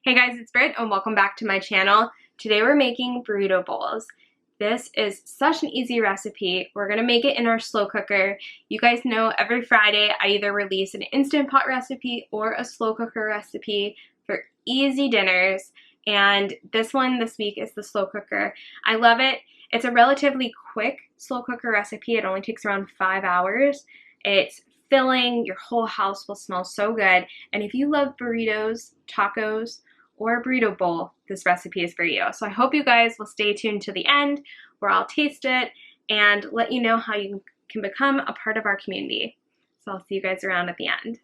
Hey guys, it's Britt and welcome back to my channel. Today we're making burrito bowls. This is such an easy recipe. We're gonna make it in our slow cooker. You guys know every Friday I either release an Instant Pot recipe or a slow cooker recipe for easy dinners. And this one this week is the slow cooker. I love it. It's a relatively quick slow cooker recipe. It only takes around 5 hours. It's filling, your whole house will smell so good. And if you love burritos, tacos, or a burrito bowl, this recipe is for you. So I hope you guys will stay tuned to the end where I'll taste it and let you know how you can become a part of our community. So I'll see you guys around at the end.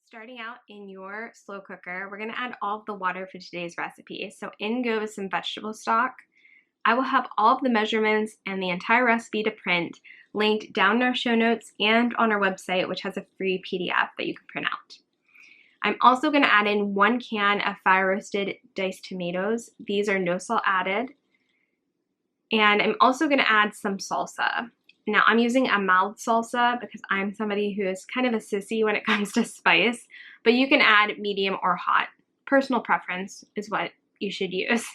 Starting out in your slow cooker, we're gonna add all of the water for today's recipe. So in goes some vegetable stock. I will have all of the measurements and the entire recipe to print linked down in our show notes and on our website, which has a free PDF that you can print out. I'm also going to add in 1 can of fire roasted diced tomatoes. These are no salt added. And I'm also going to add some salsa. Now I'm using a mild salsa because I'm somebody who is kind of a sissy when it comes to spice, but you can add medium or hot. Personal preference is what you should use.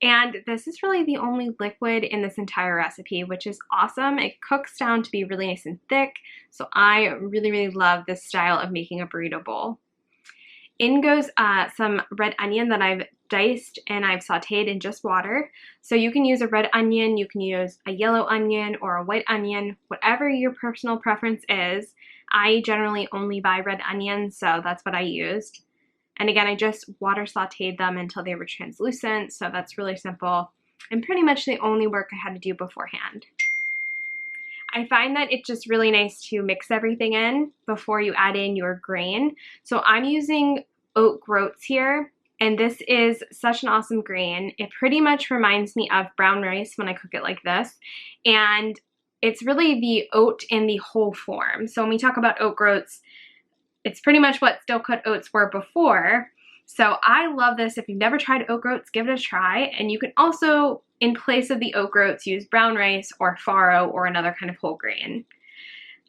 And this is really the only liquid in this entire recipe, which is awesome. It cooks down to be really nice and thick, so I really love this style of making a burrito bowl. In goes some red onion that I've diced and I've sautéed in just water. So you can use a red onion, you can use a yellow onion or a white onion, whatever your personal preference is. I generally only buy red onions, so that's what I used. And again, I just water sautéed them until they were translucent, so that's really simple and pretty much the only work I had to do beforehand. I find that it's just really nice to mix everything in before you add in your grain. So I'm using oat groats here, and this is such an awesome grain. It pretty much reminds me of brown rice when I cook it like this, and it's really the oat in the whole form. So when we talk about oat groats, it's pretty much what steel cut oats were before. So I love this. If you've never tried oat groats, give it a try. And you can also, in place of the oat groats, use brown rice or farro or another kind of whole grain.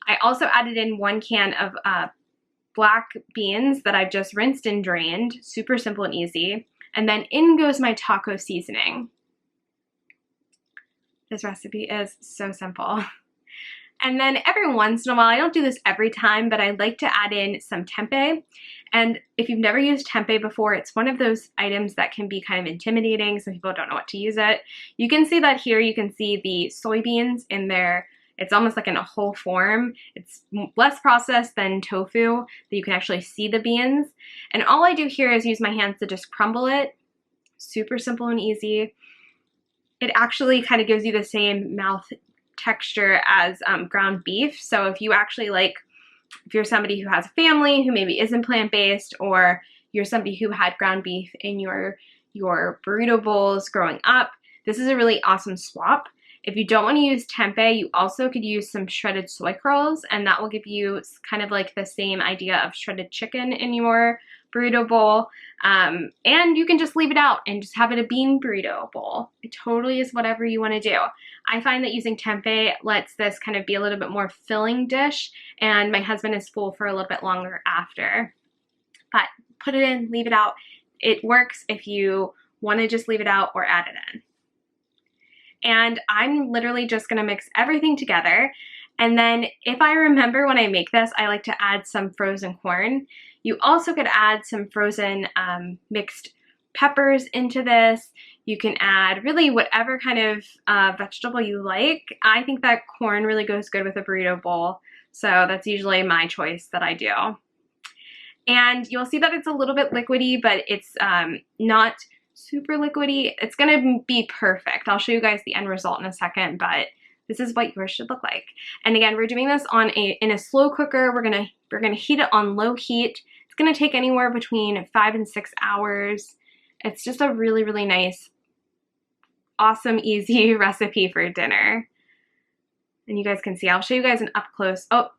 I also added in 1 can of black beans that I've just rinsed and drained. Super simple and easy. And then in goes my taco seasoning. This recipe is so simple. And then every once in a while, I don't do this every time, but I like to add in some tempeh. And if you've never used tempeh before, it's one of those items that can be kind of intimidating. Some people don't know what to use it. You can see that here. You can see the soybeans in there. It's almost like in a whole form. It's less processed than tofu, that you can actually see the beans. And all I do here is use my hands to just crumble it. Super simple and easy. It actually kind of gives you the same mouth texture as ground beef. So if you actually if you're somebody who has a family who maybe isn't plant-based, or you're somebody who had ground beef in your burrito bowls growing up, this is a really awesome swap. If you don't want to use tempeh, you also could use some shredded soy curls, and that will give you kind of like the same idea of shredded chicken in your burrito bowl. And you can just leave it out and just have it a bean burrito bowl. It totally is whatever you want to do. I find that using tempeh lets this kind of be a little bit more filling dish, and my husband is full for a little bit longer after. But put it in, leave it out. It works if you want to just leave it out or add it in. And I'm literally just going to mix everything together. And then if I remember when I make this, I like to add some frozen corn. You also could add some frozen mixed peppers into this. You can add really whatever kind of vegetable you like. I think that corn really goes good with a burrito bowl. So that's usually my choice that I do. And you'll see that it's a little bit liquidy, but it's not super liquidy. It's gonna be perfect. I'll show you guys the end result in a second, but this is what yours should look like. And again, we're doing this in a slow cooker. We're gonna heat it on low heat. It's gonna take anywhere between 5 and 6 hours. It's just a really nice, awesome, easy recipe for dinner. And you guys can see, I'll show you guys an up close. Oh,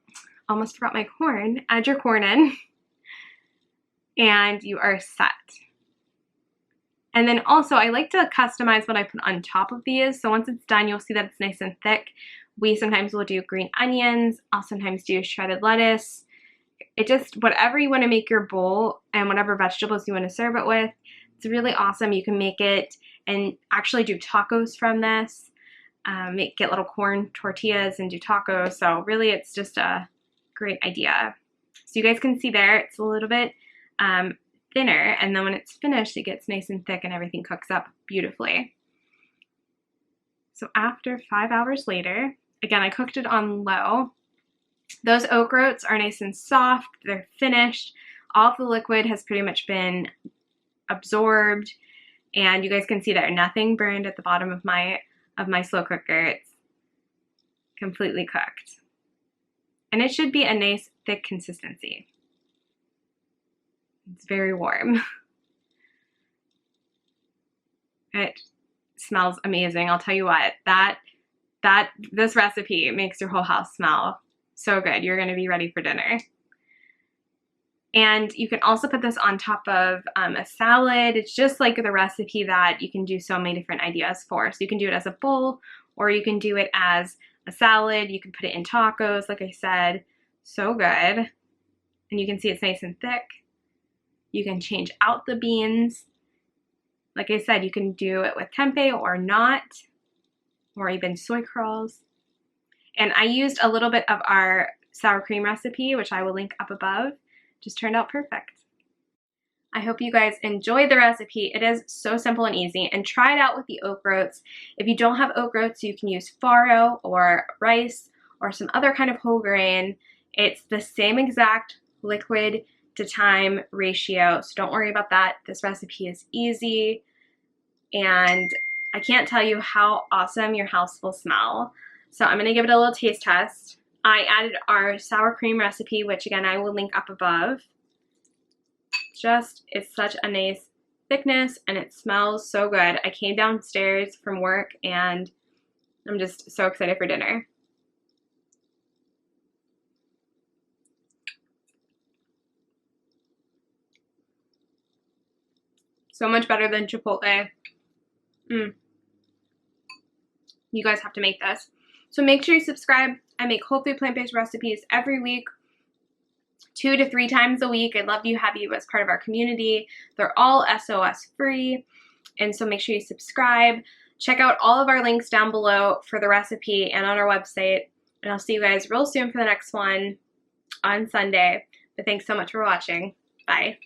almost forgot my corn. Add your corn in, and you are set. And then also, I like to customize what I put on top of these. So once it's done, you'll see that it's nice and thick. We sometimes will do green onions. I'll sometimes do shredded lettuce. It just, whatever you want to make your bowl and whatever vegetables you want to serve it with, it's really awesome. You can make it and actually do tacos from this. Get little corn tortillas and do tacos. So really it's just a great idea. So you guys can see there, it's a little bit thinner, and then when it's finished, it gets nice and thick and everything cooks up beautifully. So after 5 hours later, again, I cooked it on low. Those oat groats are nice and soft, they're finished. All of the liquid has pretty much been absorbed, and you guys can see there, nothing burned at the bottom of my slow cooker. It's completely cooked. And it should be a nice thick consistency. It's very warm. It smells amazing. I'll tell you what, this recipe makes your whole house smell so good. You're gonna be ready for dinner. And you can also put this on top of a salad. It's just like the recipe that you can do so many different ideas for. So you can do it as a bowl, or you can do it as a salad. You can put it in tacos, like I said. So good. And you can see it's nice and thick. You can change out the beans. Like I said, you can do it with tempeh or not, or even soy curls. And I used a little bit of our sour cream recipe, which I will link up above. Just turned out perfect. I hope you guys enjoyed the recipe. It is so simple and easy, and try it out with the oat groats. If you don't have oat groats, you can use farro or rice or some other kind of whole grain. It's the same exact liquid to time ratio, so don't worry about that. This recipe is easy, and I can't tell you how awesome your house will smell. So I'm gonna give it a little taste test. I added our sour cream recipe, which again, I will link up above. It's such a nice thickness and it smells so good. I came downstairs from work and I'm just so excited for dinner. So much better than Chipotle. You guys have to make this. So make sure you subscribe. I make whole food plant-based recipes every week, 2 to 3 times a week. I'd love to have you as part of our community. They're all SOS free. And so make sure you subscribe. Check out all of our links down below for the recipe and on our website. And I'll see you guys real soon for the next one on Sunday. But thanks so much for watching. Bye.